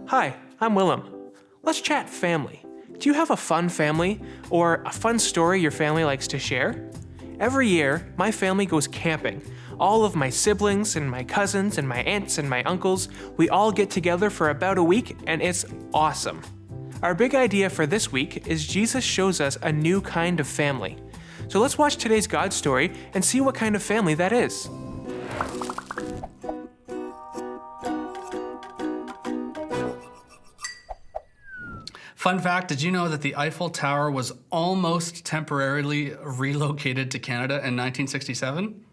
Hi, I'm Willem. Let's chat family. Do you have a fun family or a fun story your family likes to share? Every year, my family goes camping. All of my siblings and my cousins and my aunts and my uncles, we all get together for about a week and it's awesome. Our big idea for this week is Jesus shows us a new kind of family. So let's watch today's God story and see what kind of family that is. Fun fact, did you know that the Eiffel Tower was almost temporarily relocated to Canada in 1967?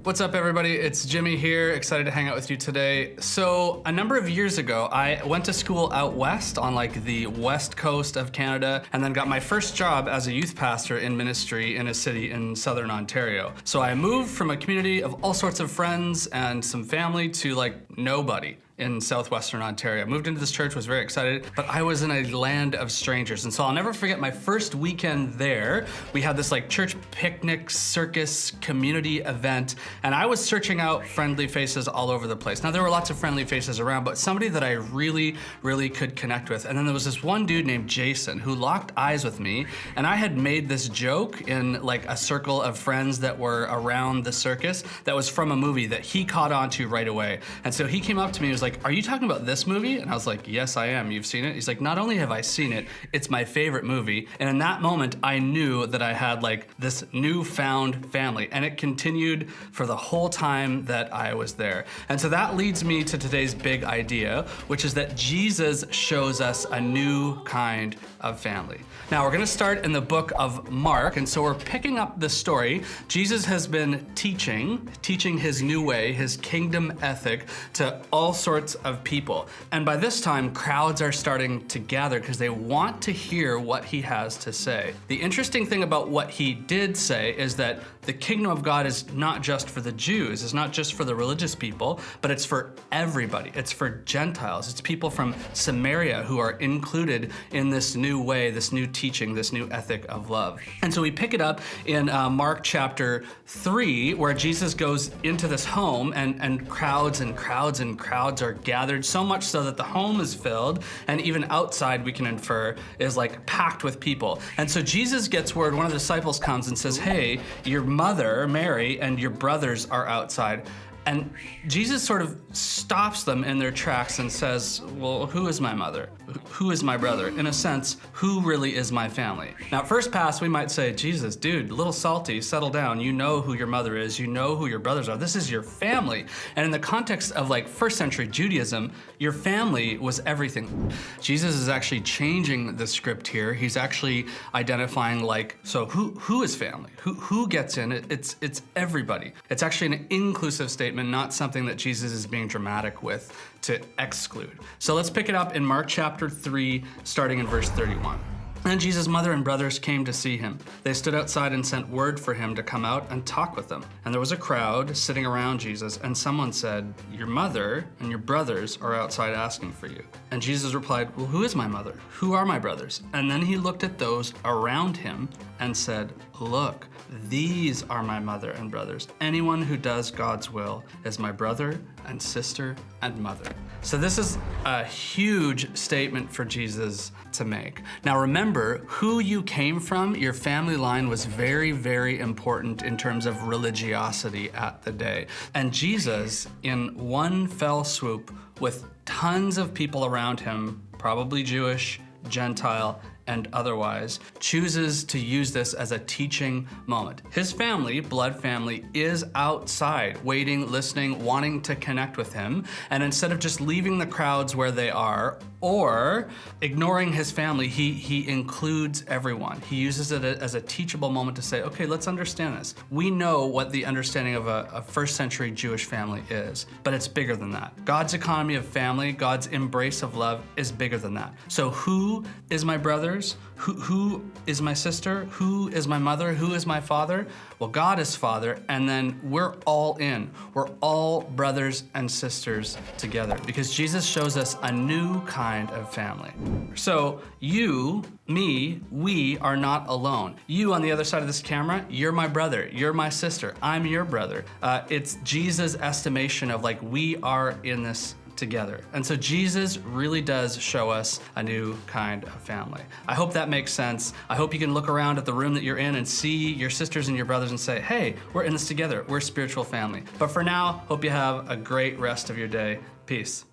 What's up, everybody? It's Jimmy here, excited to hang out with you today. So a number of years ago, I went to school out west on like the west coast of Canada, and then got my first job as a youth pastor in ministry in a city in southern Ontario. So I moved from a community of all sorts of friends and some family to like nobody in southwestern Ontario. I moved into this church, was very excited, but I was in a land of strangers. And so I'll never forget my first weekend there. We had this like church picnic circus community event, and I was searching out friendly faces all over the place. Now there were lots of friendly faces around, but somebody that I really could connect with. And then there was this one dude named Jason who locked eyes with me, and I had made this joke in like a circle of friends that were around the circus that was from a movie that he caught on to right away. And so he came up to me and was like, "Are you talking about this movie?" And I was like, "Yes, I am. You've seen it?" He's like, "Not only have I seen it, it's my favorite movie." And in that moment, I knew that I had like this newfound family, and it continued for the whole time that I was there. And so that leads me to today's big idea, which is that Jesus shows us a new kind of family. Now we're gonna start in the book of Mark, and so we're picking up the story. Jesus has been teaching his new way, his kingdom ethic to all sorts of people. And by this time, crowds are starting to gather because they want to hear what he has to say. The interesting thing about what he did say is that the kingdom of God is not just for the Jews, it's not just for the religious people, but it's for everybody. It's for Gentiles. It's people from Samaria who are included in this new way, this new teaching, this new ethic of love. And so we pick it up in Mark chapter 3, where Jesus goes into this home, and crowds are gathered, so much so that the home is filled, and even outside, we can infer, is like packed with people. And so Jesus gets word, one of the disciples comes and says, "Hey, your mother, Mary, and your brothers are outside." And Jesus sort of stops them in their tracks and says, "Well, who is my mother? Who is my brother? In a sense, who really is my family?" Now, at first pass, we might say, "Jesus, dude, a little salty, settle down. You know who your mother is. You know who your brothers are. This is your family." And in the context of like first century Judaism, your family was everything. Jesus is actually changing the script here. He's actually identifying like, so who is family? Who gets in? It's everybody. It's actually an inclusive statement, not something that Jesus is being dramatic with to exclude. So let's pick it up in Mark chapter 3, starting in verse 31. Then Jesus' mother and brothers came to see him. They stood outside and sent word for him to come out and talk with them. And there was a crowd sitting around Jesus, and someone said, "Your mother and your brothers are outside asking for you." And Jesus replied, "Well, who is my mother? Who are my brothers?" And then he looked at those around him and said, "Look, these are my mother and brothers. Anyone who does God's will is my brother and sister and mother." So this is a huge statement for Jesus to make. Now remember, who you came from, your family line was very important in terms of religiosity at the day. And Jesus, in one fell swoop, with tons of people around him, probably Jewish, Gentile, and otherwise, chooses to use this as a teaching moment. His family, blood family, is outside, waiting, listening, wanting to connect with him. And instead of just leaving the crowds where they are or ignoring his family, he includes everyone. He uses it as a teachable moment to say, okay, let's understand this. We know what the understanding of a first century Jewish family is, but it's bigger than that. God's economy of family, God's embrace of love is bigger than that. So who is my brother? Who is my sister? Who is my mother? Who is my father? Well, God is Father, and then we're all in. We're all brothers and sisters together because Jesus shows us a new kind kind of family. So you, me, we are not alone. You on the other side of this camera, you're my brother, you're my sister, I'm your brother. It's Jesus' estimation of like, we are in this together. And so Jesus really does show us a new kind of family. I hope that makes sense. I hope you can look around at the room that you're in and see your sisters and your brothers and say, hey, we're in this together. We're a spiritual family. But for now, hope you have a great rest of your day. Peace.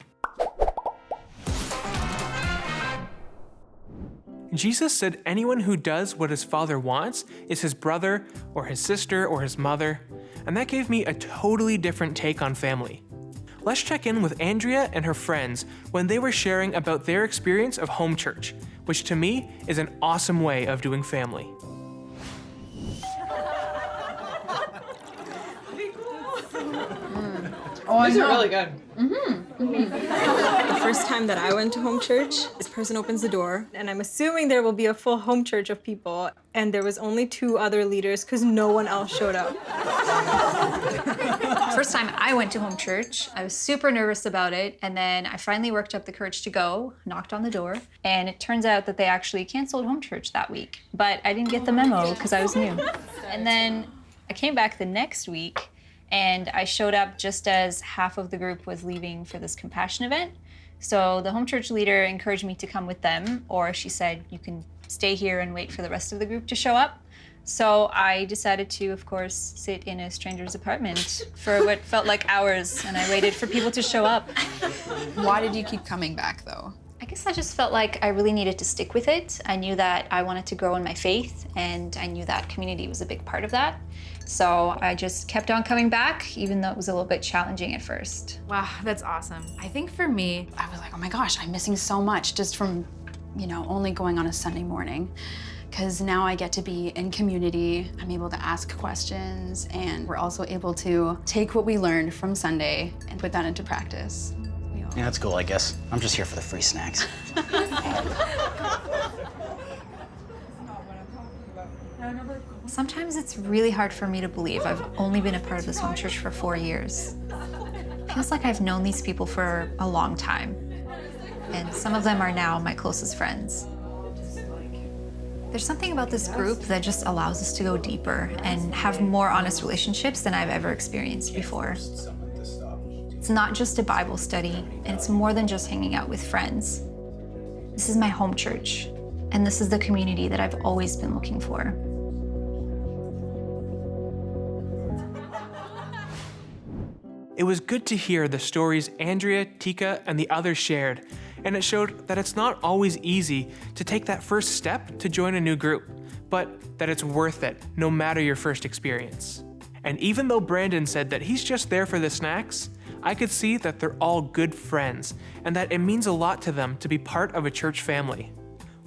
Jesus said anyone who does what his Father wants is his brother or his sister or his mother, and that gave me a totally different take on family. Let's check in with Andrea and her friends when they were sharing about their experience of home church, which to me is an awesome way of doing family. Oh, these are really good. The first time that I went to home church, this person opens the door, and I'm assuming there will be a full home church of people, and there was only 2 other leaders because no one else showed up. First time I went to home church, I was super nervous about it, and then I finally worked up the courage to go, knocked on the door, and it turns out that they actually canceled home church that week. But I didn't get the memo because I was new. And then I came back the next week, and I showed up just as half of the group was leaving for this compassion event. So the home church leader encouraged me to come with them, or she said, you can stay here and wait for the rest of the group to show up. So I decided to, of course, sit in a stranger's apartment for what felt like hours, and I waited for people to show up. Why did you keep coming back, though? I guess I just felt like I really needed to stick with it. I knew that I wanted to grow in my faith, and I knew that community was a big part of that. So I just kept on coming back, even though it was a little bit challenging at first. Wow, that's awesome. I think for me, I was like, oh my gosh, I'm missing so much just from, only going on a Sunday morning. Because now I get to be in community, I'm able to ask questions, and we're also able to take what we learned from Sunday and put that into practice. Yeah, that's cool, I guess. I'm just here for the free snacks. Sometimes it's really hard for me to believe I've only been a part of this home church for 4 years. It feels like I've known these people for a long time, and some of them are now my closest friends. There's something about this group that just allows us to go deeper and have more honest relationships than I've ever experienced before. It's not just a Bible study, and it's more than just hanging out with friends. This is my home church, and this is the community that I've always been looking for. It was good to hear the stories Andrea, Tika, and the others shared, and it showed that it's not always easy to take that first step to join a new group, but that it's worth it no matter your first experience. And even though Brandon said that he's just there for the snacks, I could see that they're all good friends and that it means a lot to them to be part of a church family.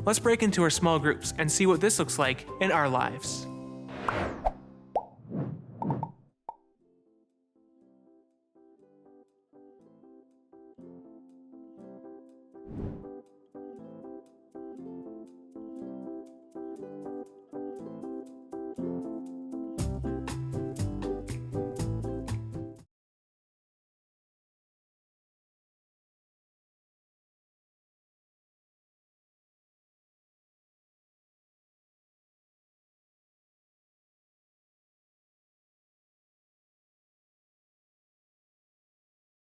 Let's break into our small groups and see what this looks like in our lives.